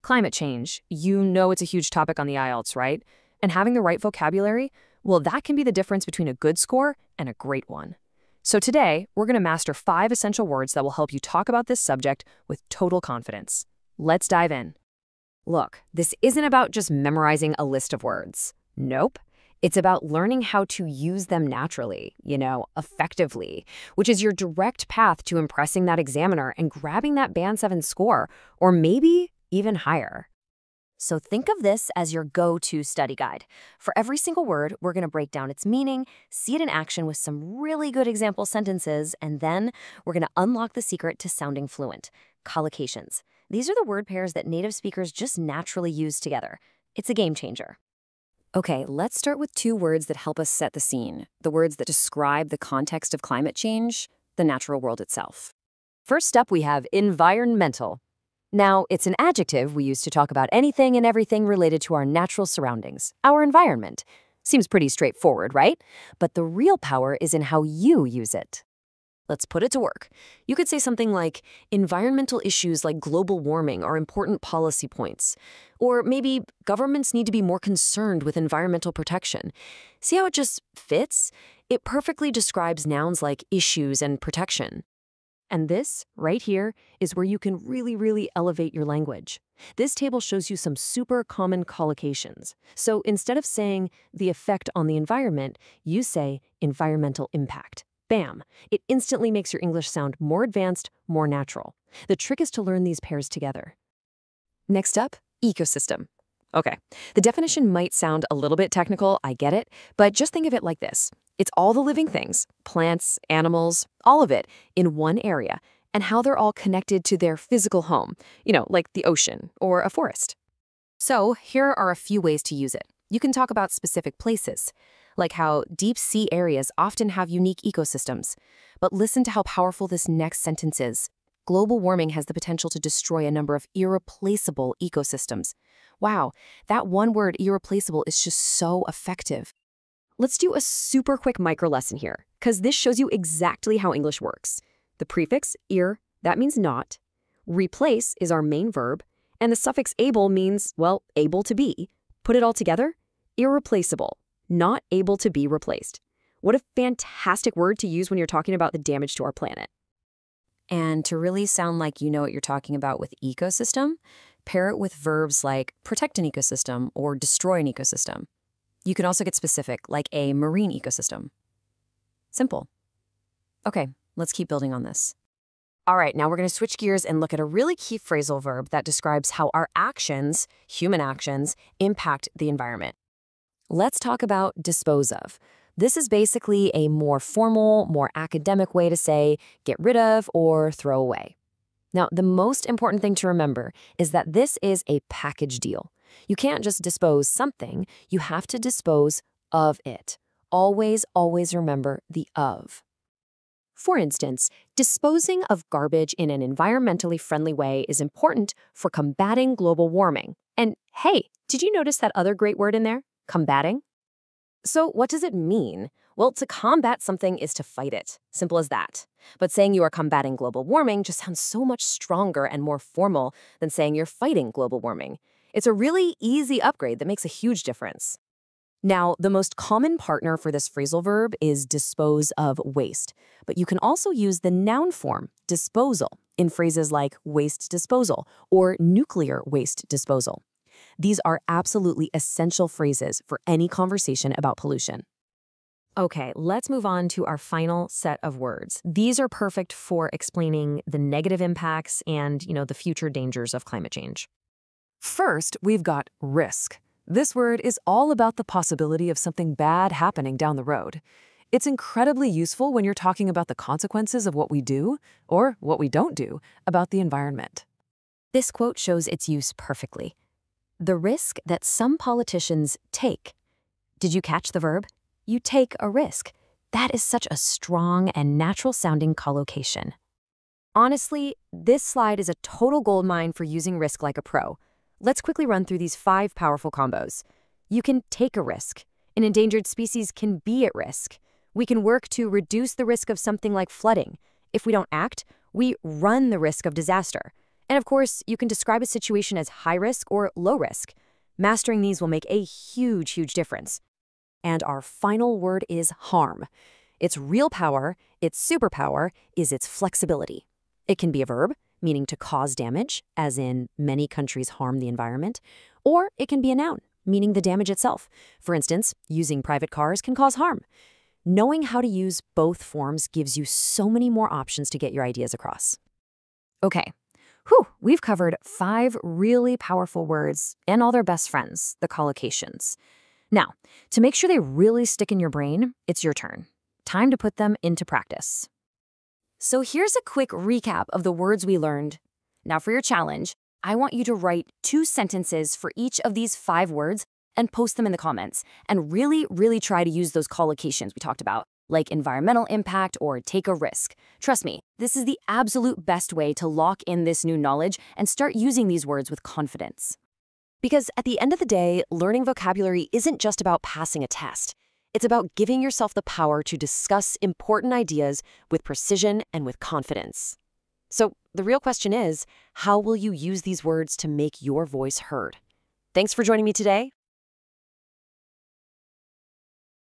Climate change. You know it's a huge topic on the IELTS, right? And having the right vocabulary, well, that can be the difference between a good score and a great one. So today, we're going to master 5 essential words that will help you talk about this subject with total confidence. Let's dive in. Look, this isn't about just memorizing a list of words. Nope. It's about learning how to use them naturally, effectively, which is your direct path to impressing that examiner and grabbing that Band 7 score, or maybe even higher. So think of this as your go-to study guide. For every single word, we're going to break down its meaning, see it in action with some really good example sentences, and then we're going to unlock the secret to sounding fluent, collocations. These are the word pairs that native speakers just naturally use together. It's a game changer. Okay, let's start with 2 words that help us set the scene, the words that describe the context of climate change, the natural world itself. First up, we have environmental. Now, it's an adjective we use to talk about anything and everything related to our natural surroundings, our environment. Seems pretty straightforward, right? But the real power is in how you use it. Let's put it to work. You could say something like, environmental issues like global warming are important policy points. Or maybe governments need to be more concerned with environmental protection. See how it just fits? It perfectly describes nouns like issues and protection. And this, right here, is where you can really elevate your language. This table shows you some super common collocations. So instead of saying the effect on the environment, you say environmental impact. Bam! It instantly makes your English sound more advanced, more natural. The trick is to learn these pairs together. Next up, ecosystem. Okay, the definition might sound a little bit technical, I get it, but just think of it like this. It's all the living things, plants, animals, all of it, in one area, and how they're all connected to their physical home, like the ocean or a forest. So here are a few ways to use it. You can talk about specific places, like how deep sea areas often have unique ecosystems. But listen to how powerful this next sentence is. Global warming has the potential to destroy a number of irreplaceable ecosystems. Wow, that one word, irreplaceable, is just so effective. Let's do a super quick micro lesson here, because this shows you exactly how English works. The prefix, ir, that means not. Replace is our main verb, and the suffix able means, well, able to be. Put it all together, irreplaceable. Not able to be replaced. What a fantastic word to use when you're talking about the damage to our planet. And to really sound like you know what you're talking about with ecosystem, pair it with verbs like protect an ecosystem or destroy an ecosystem. You can also get specific, like a marine ecosystem. Simple. Okay, let's keep building on this. All right, now we're going to switch gears and look at a really key phrasal verb that describes how our actions, human actions, impact the environment. Let's talk about dispose of. This is basically a more formal, more academic way to say get rid of or throw away. Now, the most important thing to remember is that this is a package deal. You can't just dispose something, you have to dispose of it. Always remember the of. For instance, disposing of garbage in an environmentally friendly way is important for combating global warming. And hey, did you notice that other great word in there? Combating? So what does it mean? Well, to combat something is to fight it. Simple as that. But saying you are combating global warming just sounds so much stronger and more formal than saying you're fighting global warming. It's a really easy upgrade that makes a huge difference. Now, the most common partner for this phrasal verb is dispose of waste. But you can also use the noun form, disposal, in phrases like waste disposal or nuclear waste disposal. These are absolutely essential phrases for any conversation about pollution. Okay, let's move on to our final set of words. These are perfect for explaining the negative impacts and, the future dangers of climate change. First, we've got risk. This word is all about the possibility of something bad happening down the road. It's incredibly useful when you're talking about the consequences of what we do, or what we don't do, about the environment. This quote shows its use perfectly. The risk that some politicians take. Did you catch the verb? You take a risk. That is such a strong and natural-sounding collocation. Honestly, this slide is a total goldmine for using risk like a pro. Let's quickly run through these 5 powerful combos. You can take a risk. An endangered species can be at risk. We can work to reduce the risk of something like flooding. If we don't act, we run the risk of disaster. And of course, you can describe a situation as high risk or low risk. Mastering these will make a huge difference. And our final word is harm. Its real power, its superpower, is its flexibility. It can be a verb, meaning to cause damage, as in many countries harm the environment, or it can be a noun, meaning the damage itself. For instance, using private cars can cause harm. Knowing how to use both forms gives you so many more options to get your ideas across. Okay. Whew, we've covered 5 really powerful words and all their best friends, the collocations. Now, to make sure they really stick in your brain, it's your turn. Time to put them into practice. So here's a quick recap of the words we learned. Now for your challenge, I want you to write 2 sentences for each of these 5 words and post them in the comments. And really try to use those collocations we talked about, like environmental impact or take a risk. Trust me, this is the absolute best way to lock in this new knowledge and start using these words with confidence. Because at the end of the day, learning vocabulary isn't just about passing a test. It's about giving yourself the power to discuss important ideas with precision and with confidence. So the real question is, how will you use these words to make your voice heard? Thanks for joining me today.